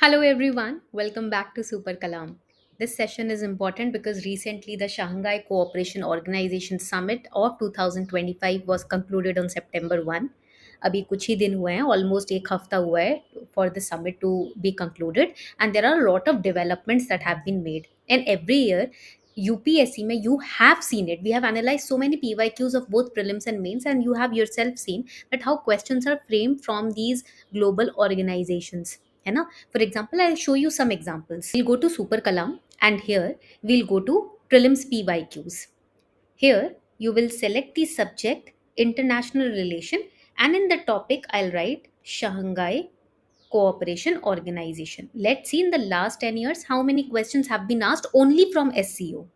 Hello everyone, welcome back to Super Kalam. This session is important because recently the Shanghai Cooperation Organization Summit of 2025 was concluded on September 1. अभी कुछ ही दिन हुए हैं, almost एक हफ्ता हुआ है for the summit to be concluded, and there are a lot of developments that have been made. And every year UPSC में you have seen it. We have analyzed so many PYQs of both prelims and mains, and you have yourself seen that how questions are framed from these global organizations. है ना? For example, I'll show you some examples. We'll go to Super Kalam and here we'll go to prelims PYQs. Here you will select the subject international relation and in the topic I'll write Shanghai Cooperation Organization. Let's see in the last 10 years how many questions have been asked only from SCO.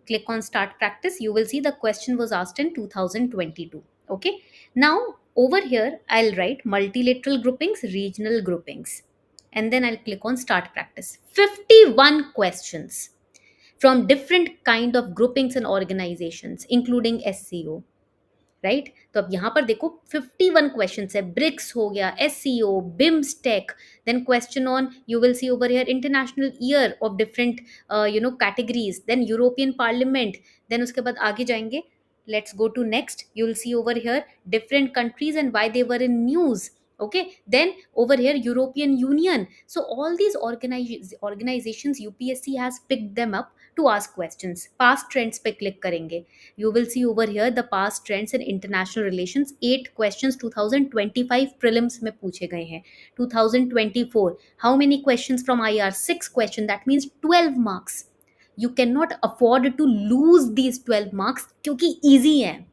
Click on start practice. You will see the question was asked in 2022. Okay. Now over here I'll write multilateral groupings, regional groupings, and then I'll click on start practice. 51 questions from different kind of groupings and organizations including SCO. Right तो अब यहाँ पर देखो 51 question है. BRICS हो गया, SCO, BIMSTEC, then question on you will see over here international year of different categories, then European parliament, then उसके बाद आगे जाएंगे. Let's go to next. You will see over here different countries and why they were in news. Okay, then over here European Union. So all these organizations UPSC has picked them up to ask questions. Past trends पे click करेंगे. You will see over here the past trends in international relations. 8 questions 2025 prelims में पूछे गए हैं. 2024 how many questions from IR? 6 questions. That means 12 marks. You cannot afford to lose these 12 marks क्योंकि easy है.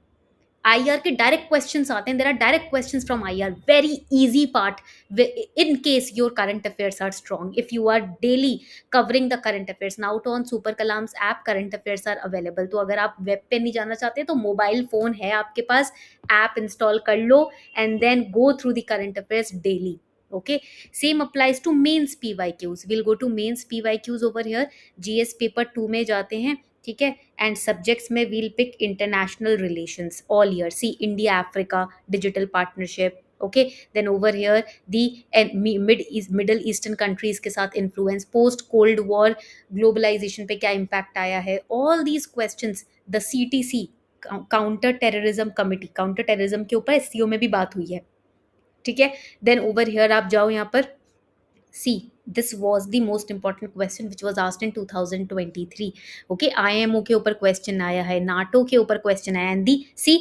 IR के direct questions आते हैं. There are direct questions from IR. Very easy part in case your current affairs are strong. If you are daily covering the current affairs. Now तो on super Kalams app current affairs are available. तो अगर आप web पे नहीं जाना चाहते तो mobile phone है आपके पास, ऐप इंस्टॉल कर लो and then go through the current affairs daily. Okay, same applies to mains PYQs. We'll go to mains PYQs over here. GS paper 2 में जाते हैं. ठीक है, एंड सब्जेक्ट्स में we'll pick international relations all year. See India Africa digital partnership. Okay, then over here the middle eastern countries के साथ influence, post cold war globalization पे क्या इम्पैक्ट आया है. All these questions. The CTC counter terrorism committee, counter terrorism के ऊपर SCO में भी बात हुई है. ठीक है, देन ओवर हियर आप जाओ यहाँ पर. See, this was the most important question which was asked in 2023. Okay, IMO के ऊपर क्वेश्चन आया है, नाटो के ऊपर क्वेश्चन आया, एंड दी सी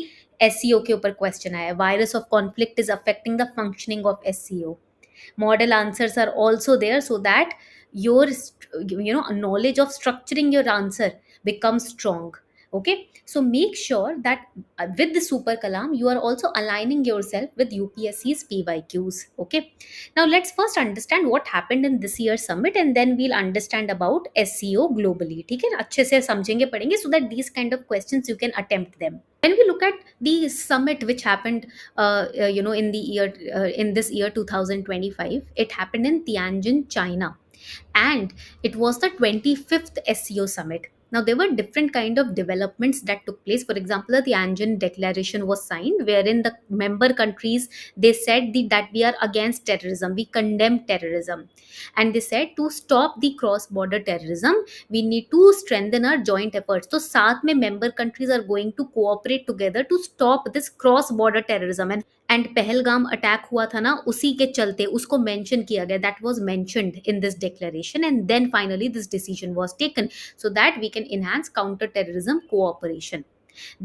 SCO के ऊपर क्वेश्चन आया. Virus of conflict is affecting the functioning of SCO. Model answers are also there so that your knowledge of structuring your answer becomes strong. Okay, so make sure that with the Super Kalam you are also aligning yourself with UPSC's PYQs. Okay, now let's first understand what happened in this year's summit and then we'll understand about SCO globally. ठीक है, अच्छे से समझेंगे पढ़ेंगे so that these kind of questions you can attempt them. When we look at the summit which happened in the year in this year 2025, it happened in Tianjin, China, and it was the 25th SCO summit. Now there were different kind of developments that took place. For example, the Tianjin declaration was signed wherein the member countries, they said that we are against terrorism, we condemn terrorism, and they said to stop the cross border terrorism we need to strengthen our joint efforts. So साथ में member countries are going to cooperate together to stop this cross border terrorism. And Pahalgam attack हुआ था ना, उसी के चलते उसको mention किया गया. That was mentioned in this declaration and then finally this decision was taken so that we can enhance counter terrorism cooperation.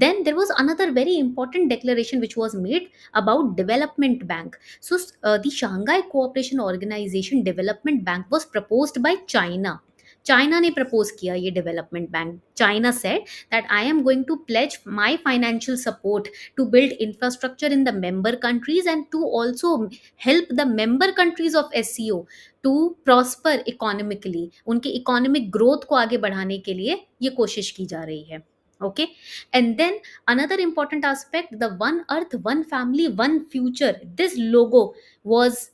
Then there was another very important declaration which was made about development bank. So the Shanghai Cooperation Organization Development Bank was proposed by China. China ने propose किया ये development bank. China said that I am going to pledge my financial support to build infrastructure in the member countries and to also help the member countries of SCO to prosper economically. उनके economic growth को आगे बढ़ाने के लिए ये कोशिश की जा रही है. Okay, and then another important aspect, the one earth one family one future, this logo was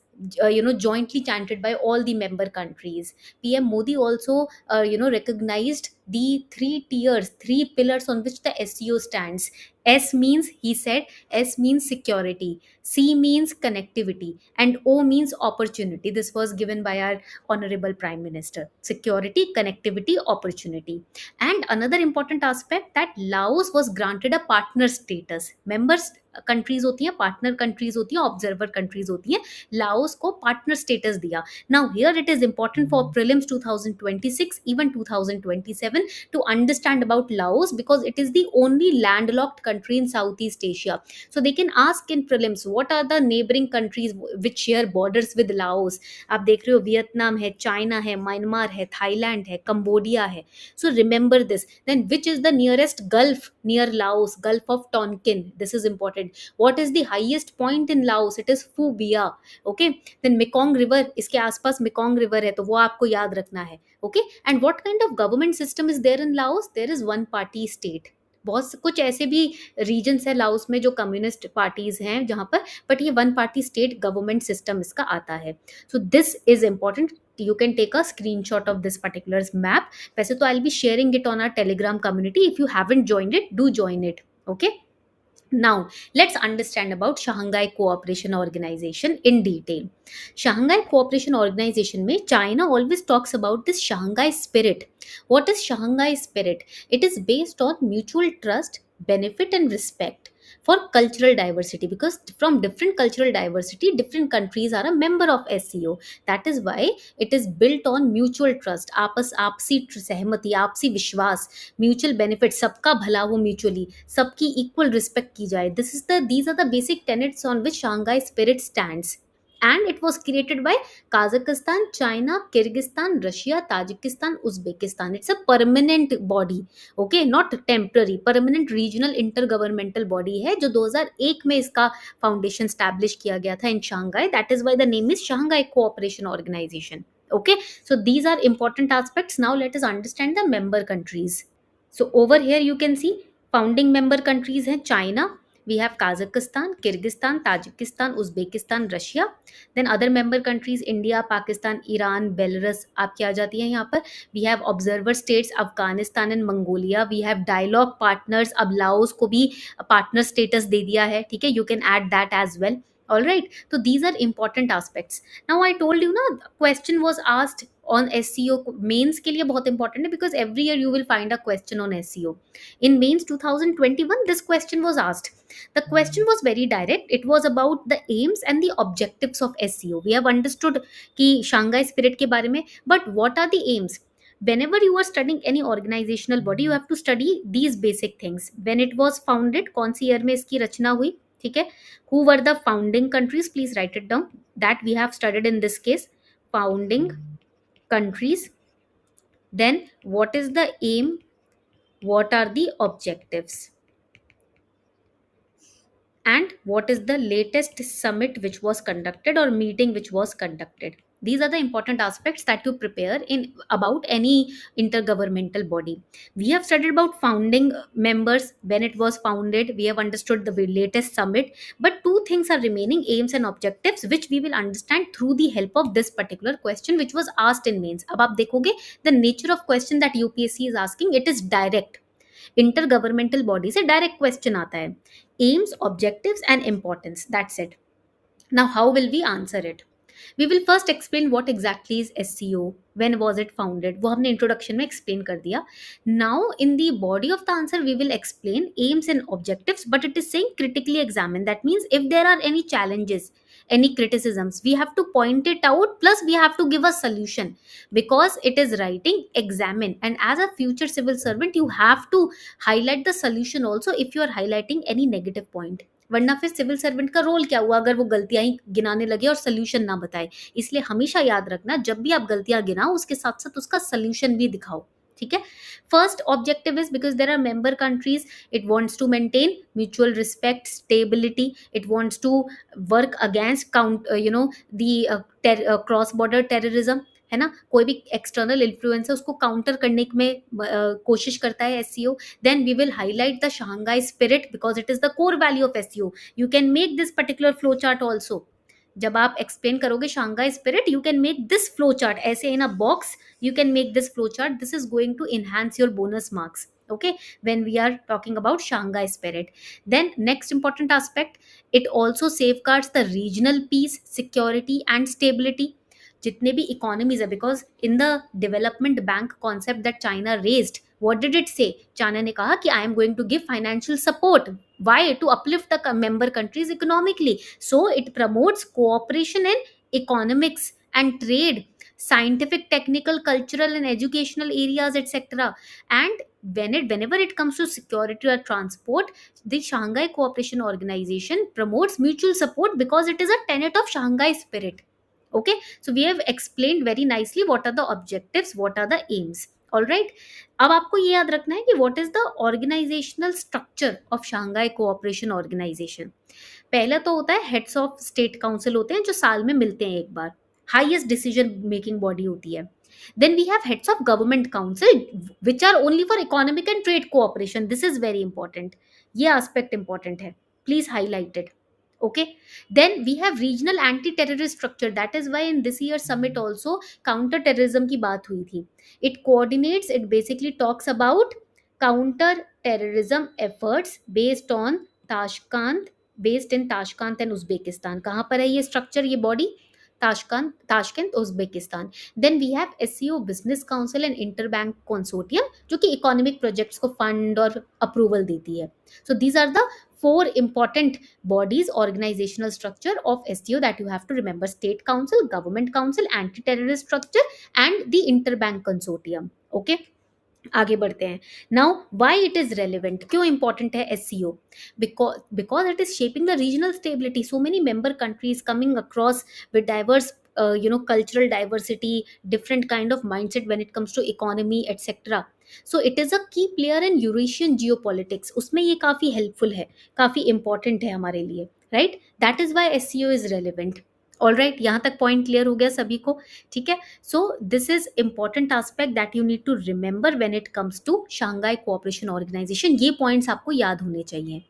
jointly chanted by all the member countries. PM Modi also recognized the three tiers, three pillars on which the SCO stands: S means, he said, S means security, C means connectivity, and O means opportunity. This was given by our Honorable Prime Minister. Security, connectivity, opportunity. And another important aspect, that Laos was granted a partner status. Members countries होती हैं, partner countries होती हैं, observer countries होती हैं, Laos को partner status दिया. Now here it is important for prelims 2026 even 2027 to understand about Laos, because it is the only landlocked country in Southeast Asia. So they can ask in prelims what are the neighboring countries which share borders with Laos. आप देख रहे हो Vietnam है, China है, Myanmar है, Thailand है, Cambodia है. So remember this. Then which is the nearest gulf near Laos? Gulf of Tonkin. This is important. What is the highest point in Laos? It is Phu Bia. Okay. Then Mekong River, इसके आसपास Mekong River है, तो वो आपको याद रखना है. Okay. And what kind of government system is there in Laos? There is one party state. बहुत कुछ ऐसे भी रीजन्स है लाओस में जो कम्युनिस्ट पार्टीज हैं जहां पर, बट ये one party state government system इसका आता है. So this is important. You can take a screenshot of this particular map. वैसे तो I'll be sharing it on our Telegram community. If you haven't joined it, do join it. Okay. Now, let's understand about Shanghai Cooperation Organization in detail. Shanghai Cooperation Organization में China always talks about this Shanghai spirit. What is Shanghai spirit? It is based on mutual trust, benefit and respect for cultural diversity, because from different cultural diversity, different countries are a member of SCO. That is why it is built on mutual trust, आपसी सहमति, आपसी विश्वास, mutual benefit, सबका भला हो mutually, सबकी equal respect की जाए. These are the basic tenets on which Shanghai spirit stands. And it was created by Kazakhstan, China, Kyrgyzstan, Russia, Tajikistan, Uzbekistan. It's a permanent body. Okay, not temporary, permanent regional intergovernmental body है जो 2001 में इसका foundation establish किया गया था in Shanghai. That is why the name is Shanghai Cooperation Organization. Okay, so these are important aspects. Now let us understand the member countries. So over here you can see founding member countries हैं China, we have Kazakhstan, Kyrgyzstan, Tajikistan, Uzbekistan, Russia. Then other member countries India, Pakistan, Iran, Belarus आपकी आ जाती है यहाँ पर. We have observer states Afghanistan and Mongolia. We have dialogue partners, अब Laos को भी partner status दे दिया है. ठीक है, you can add that as well. All right, so these are important aspects. Now I told you ना, question was asked on SCO. Mains के लिए बहुत important है, because every year you will find a question on SCO. In mains 2021 this question was asked. The question was very direct. It was about the aims and the objectives of SCO. We have understood कि Shanghai spirit के बारे में, but what are the aims? Whenever you are studying any organizational body, you have to study these basic things. When it was founded, कौन सी year में इसकी रचना हुई, ठीक है. Who were the founding countries? Please write it down. That we have studied in this case. Founding countries. Then what is the aim? What are the objectives? And what is the latest summit which was conducted or meeting which was conducted? These are the important aspects that you prepare in about any intergovernmental body. We have studied about founding members, when it was founded. We have understood the latest summit, but two things are remaining: aims and objectives, which we will understand through the help of this particular question which was asked in mains. अब आप देखोगे the nature of question that UPSC is asking, it is direct. Intergovernmental body से direct question आता है. Aims, objectives and importance, that's it. Now how will we answer it? We will first explain what exactly is SCO, when was it founded, वो हमने introduction में explain कर दिया. Now in the body of the answer we will explain aims and objectives, but it is saying critically examine. That means if there are any challenges, any criticisms, we have to point it out, plus we have to give a solution, because it is writing examine, and as a future civil servant you have to highlight the solution also if you are highlighting any negative point. वरना फिर civil servant का role क्या हुआ अगर वो गलतियां ही गिनाने लगे और सोल्यूशन ना बताए. इसलिए हमेशा याद रखना, जब भी आप गलतियां गिनाओ उसके साथ साथ उसका सोल्यूशन भी दिखाओ. ठीक है. First objective is, because there are member countries, it wants to maintain mutual respect, stability. It wants to work against cross border terrorism, है ना. कोई भी एक्सटर्नल इन्फ्लुएंस है उसको काउंटर करने में कोशिश करता है SCO. Then we will highlight the Shanghai spirit, because it is the core value of SCO. You can make this particular flow chart also. जब आप एक्सप्लेन करोगे Shanghai spirit, you can make this flow chart ऐसे in a box. You can make this flow chart. This is going to enhance your bonus marks. okay, when we are talking about Shanghai spirit. Then next important aspect, it also safeguards the regional peace, security and stability. जितने भी economies है, because in the development bank concept that China raised, what did it say? China ने कहा कि I am going to give financial support. Why? To uplift the member countries economically. So it promotes cooperation in economics and trade, scientific, technical, cultural and educational areas, etc. And whenever it comes to security or transport, the Shanghai Cooperation Organization promotes mutual support because it is a tenet of Shanghai spirit. Okay, so we have explained very nicely what are the objectives, what are the aims. All right, अब आपको ये याद रखना है कि what is the organizational structure of Shanghai Cooperation Organization. पहला तो होता है हेड्स ऑफ स्टेट काउंसिल, होते हैं जो साल में मिलते हैं एक बार, हाईएस्ट डिसीजन मेकिंग बॉडी होती है. Then we have heads of government council which are only for economic and trade cooperation. This is very important, ये एस्पेक्ट इंपॉर्टेंट है, please highlight it. Okay, then we have regional anti-terrorist structure. That is why in this year's summit also counter terrorism की बात हुई थी. It coordinates, it basically talks about counter terrorism efforts based on Tashkent, based in Tashkent and Uzbekistan. कहाँ पर है ये structure, ये body? Tashkent Uzbekistan. Then we have SCO business council and interbank consortium, जो कि इकोनॉमिक प्रोजेक्ट्स को fund और approval देती है. So these are the four important bodies, organizational structure of SCO that you have to remember: State Council, Government Council, Anti-Terrorist Structure and the Interbank Consortium. Okay, आगे बढ़ते हैं. Now why it is relevant, क्यों important है SCO? Because it is shaping the regional stability. So many member countries coming across with diverse cultural diversity, different kind of mindset when it comes to economy, etc. So it is a key player in Eurasian geopolitics. उसमें ये काफ़ी helpful है, काफ़ी important है हमारे लिए, right? That is why SCO is relevant. All right, यहाँ तक पॉइंट क्लियर हो गया सभी को? ठीक है. So this is important aspect that you need to remember when it comes to Shanghai Cooperation Organisation. ये पॉइंट्स आपको याद होने चाहिए.